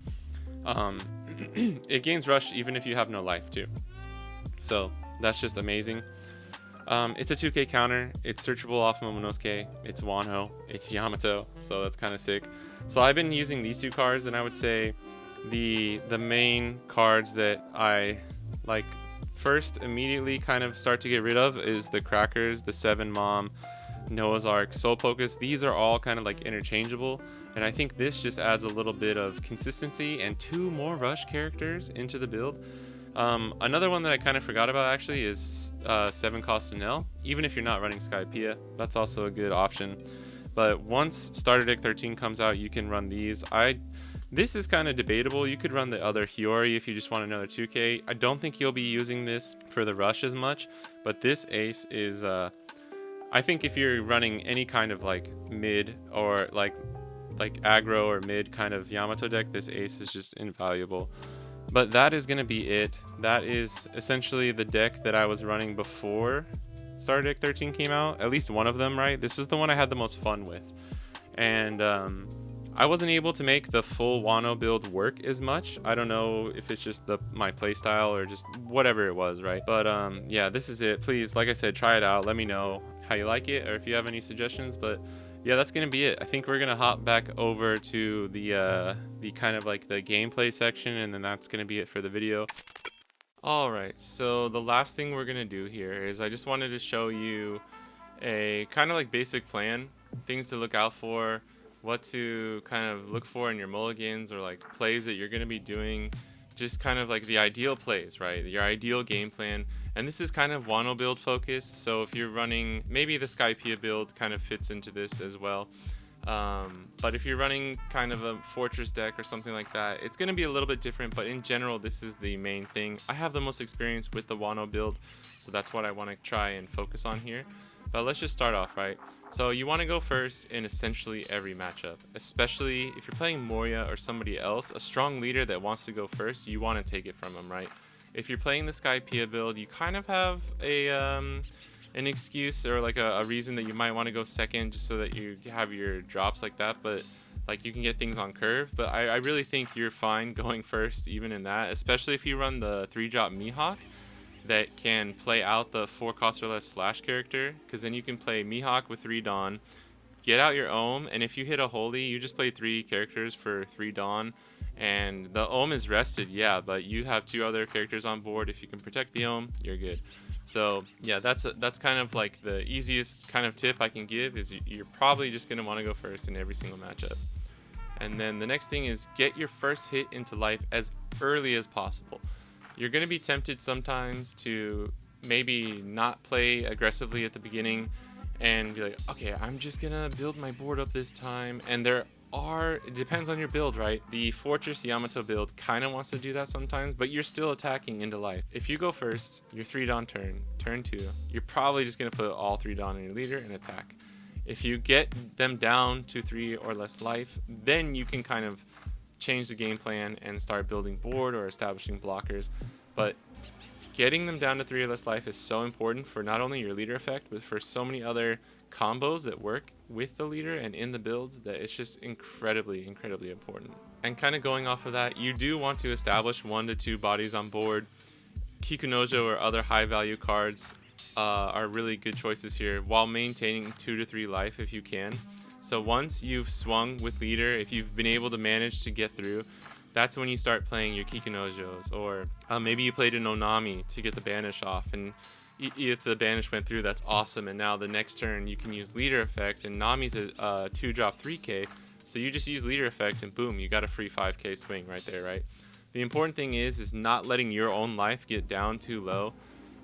It gains rush even if you have no life too. So that's just amazing. It's a 2k counter. It's searchable off Momonosuke. It's Wano. It's Yamato. So that's kind of sick. So I've been using these two cards, and I would say the main cards that I like first immediately kind of start to get rid of is the Crackers, the Seven Mom, Noah's Ark, Soul Focus. These are all kind of like interchangeable, and I think this just adds a little bit of consistency and 2 more rush characters into the build. Another one that I kind of forgot about actually is 7 Costanel. Even if you're not running Skypiea, that's also a good option. But once Starter Deck 13 comes out, you can run these. This is kind of debatable. You could run the other Hiyori if you just want another 2k. I don't think you'll be using this for the rush as much, but this ace is I think if you're running any kind of like mid or like aggro or mid kind of Yamato deck, this ace is just invaluable. But that is going to be it. That is essentially the deck that I was running before Starter Deck 13 came out. At least one of them, right? This was the one I had the most fun with. And I wasn't able to make the full Wano build work as much. I don't know if it's just my playstyle or just whatever it was, right? But yeah, this is it. Please, like I said, try it out. Let me know how you like it or if you have any suggestions. But yeah, that's gonna be it. I think we're gonna hop back over to the kind of like the gameplay section, and then that's gonna be it for the video. Alright, so the last thing we're gonna do here is I just wanted to show you a kind of like basic plan, things to look out for, what to kind of look for in your mulligans or like plays that you're gonna be doing, just kind of like the ideal plays, right? Your ideal game plan. And this is kind of Wano build focused, so if you're running, maybe the Skypiea build kind of fits into this as well. But if you're running kind of a fortress deck or something like that, it's going to be a little bit different, but in general, this is the main thing. I have the most experience with the Wano build, so that's what I want to try and focus on here. But let's just start off, right? So you want to go first in essentially every matchup, especially if you're playing Moria or somebody else, a strong leader that wants to go first, you want to take it from them, right? If you're playing the Skypiea build, you kind of have an excuse or like a reason that you might want to go second just so that you have your drops like that, but like you can get things on curve. But I really think you're fine going first even in that, especially if you run the 3-drop Mihawk that can play out the 4 cost or less slash character, because then you can play Mihawk with 3 Dawn, get out your Ohm, and if you hit a holy, you just play 3 characters for 3 Dawn, and the Ohm is rested, yeah, but you have 2 other characters on board. If you can protect the Ohm, you're good. So yeah, that's kind of like the easiest kind of tip I can give, is you're probably just going to want to go first in every single matchup. And then the next thing is get your first hit into life as early as possible. You're going to be tempted sometimes to maybe not play aggressively at the beginning and be like, okay, I'm just going to build my board up this time. And it depends on your build, right? The Fortress Yamato build kind of wants to do that sometimes, but you're still attacking into life. If you go first, your 3 Dawn turn 2, you're probably just going to put all 3 Dawn in your leader and attack. If you get them down to 3 or less life, then you can kind of change the game plan and start building board or establishing blockers. But getting them down to 3 or less life is so important for not only your leader effect, but for so many other combos that work with the leader and in the builds, that it's just incredibly important. And kind of going off of that, you do want to establish 1 to 2 bodies on board. Kikunojo or other high value cards are really good choices here, while maintaining 2 to 3 life if you can. So once you've swung with leader, if you've been able to manage to get through, that's when you start playing your Kikunojos, or maybe you played an Onami to get the banish off, and if the banish went through, that's awesome, and now the next turn you can use leader effect, and Nami's a 2-drop 3k, so you just use leader effect and boom, you got a free 5k swing right there, right? The important thing is not letting your own life get down too low,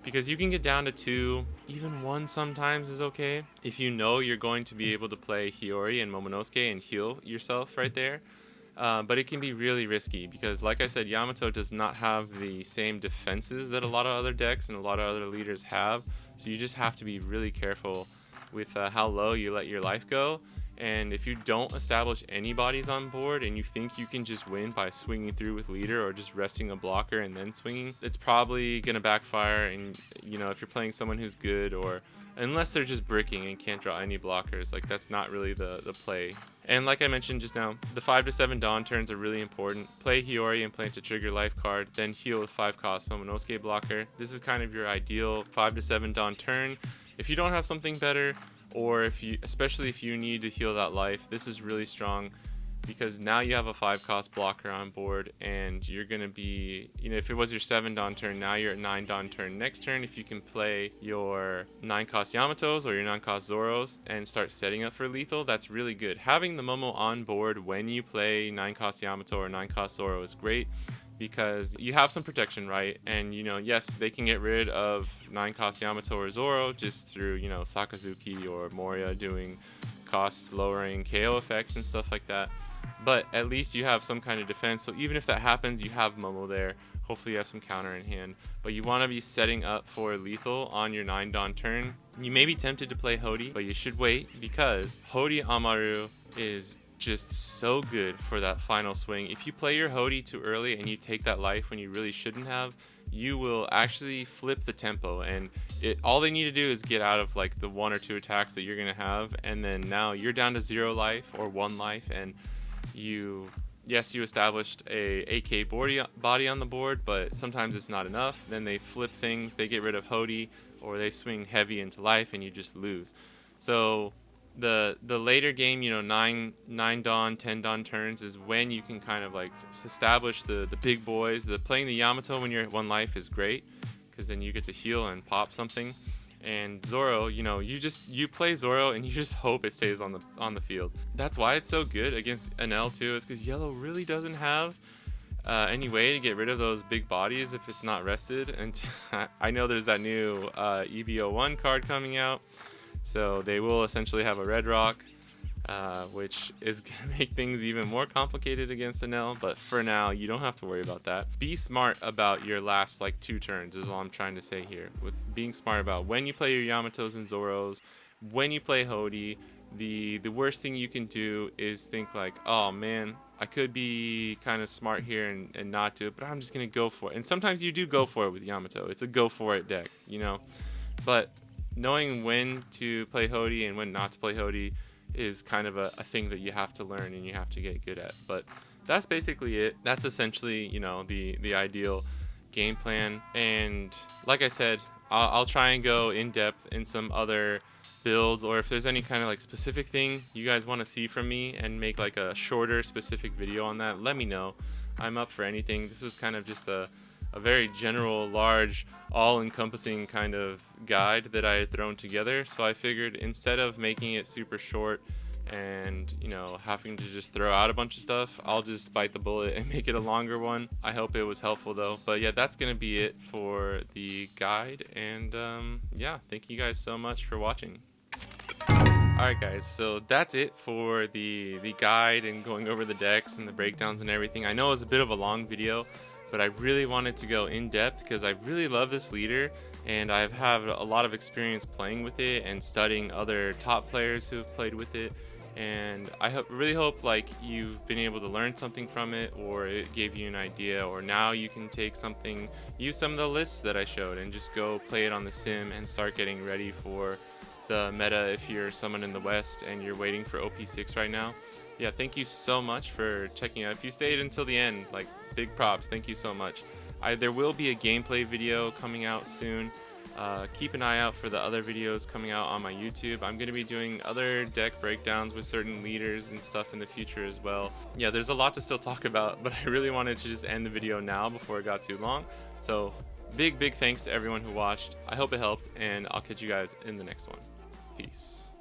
because you can get down to 2, even 1 sometimes is okay, if you know you're going to be able to play Hiyori and Momonosuke and heal yourself right there. But it can be really risky because, like I said, Yamato does not have the same defenses that a lot of other decks and a lot of other leaders have. So you just have to be really careful with how low you let your life go. And if you don't establish any bodies on board and you think you can just win by swinging through with leader or just resting a blocker and then swinging, it's probably going to backfire. And, you know, if you're playing someone who's good, or unless they're just bricking and can't draw any blockers, like that's not really the play. And like I mentioned just now, the 5 to 7 Dawn turns are really important. Play Hiyori and plant a trigger life card, then heal with 5 cost Momonosuke blocker. This is kind of your ideal 5 to 7 Dawn turn. If you don't have something better, or especially if you need to heal that life, this is really strong, because now you have a 5 cost blocker on board, and you're going to be, you know, if it was your 7 Dawn turn, now you're at 9 Dawn turn. Next turn, if you can play your 9 cost Yamatos or your 9 cost Zoros and start setting up for lethal, that's really good. Having the Momo on board when you play 9 cost Yamato or 9 cost Zoro is great, because you have some protection, right? And, you know, yes, they can get rid of 9 cost Yamato or Zoro just through, you know, Sakazuki or Moria doing cost lowering KO effects and stuff like that. But at least you have some kind of defense, so even if that happens, you have Momo there. Hopefully you have some counter in hand. But you want to be setting up for lethal on your 9 Dawn turn. You may be tempted to play Hodi, but you should wait, because Hodi Amaru is just so good for that final swing. If you play your Hodi too early and you take that life when you really shouldn't have, you will actually flip the tempo, and all they need to do is get out of like the 1 or 2 attacks that you're gonna have, and then now you're down to 0 life or 1 life, and you established a AK body on the board, but sometimes it's not enough. Then they flip things, they get rid of Hodi, or they swing heavy into life, and you just lose. So the later game, you know, 9 Dawn, 10 Dawn turns is when you can kind of like establish the big boys. Playing the Yamato when you're at 1 life is great, because then you get to heal and pop something. And Zoro, you know, you play Zoro and you just hope it stays on the field. That's why it's so good against NL too, is because yellow really doesn't have any way to get rid of those big bodies if it's not rested. And I know there's that new EBO1 card coming out, so they will essentially have a red rock, which is going to make things even more complicated against NL. But for now, you don't have to worry about that. Be smart about your last like 2 turns is all I'm trying to say here. With being smart about when you play your Yamatos and Zoros, when you play Hodi, the worst thing you can do is think like, oh man, I could be kind of smart here and not do it, but I'm just going to go for it. And sometimes you do go for it with Yamato. It's a go for it deck, you know. But knowing when to play Hodi and when not to play Hodi is kind of a thing that you have to learn and you have to get good at. But that's basically it. That's essentially, you know, the ideal game plan. And like I said, I'll try and go in depth in some other builds, or if there's any kind of like specific thing you guys want to see from me and make like a shorter specific video on that, let me know. I'm up for anything. This was kind of just a very general, large, all-encompassing kind of guide that I had thrown together. So I figured instead of making it super short and, you know, having to just throw out a bunch of stuff, I'll just bite the bullet and make it a longer one. I hope it was helpful though. But yeah, that's gonna be it for the guide. And yeah, thank you guys so much for watching. Alright guys, so that's it for the guide and going over the decks and the breakdowns and everything. I know it was a bit of a long video, but I really wanted to go in depth because I really love this leader, and I've had a lot of experience playing with it and studying other top players who have played with it. And I really hope like you've been able to learn something from it, or it gave you an idea, or now you can take something, use some of the lists that I showed and just go play it on the sim and start getting ready for the meta if you're someone in the West and you're waiting for OP6 right now. Yeah, thank you so much for checking out. If you stayed until the end, like, big props. Thank you so much. There will be a gameplay video coming out soon. Keep an eye out for the other videos coming out on my YouTube. I'm going to be doing other deck breakdowns with certain leaders and stuff in the future as well. Yeah, there's a lot to still talk about, but I really wanted to just end the video now before it got too long. So big thanks to everyone who watched. I hope it helped, and I'll catch you guys in the next one. Peace.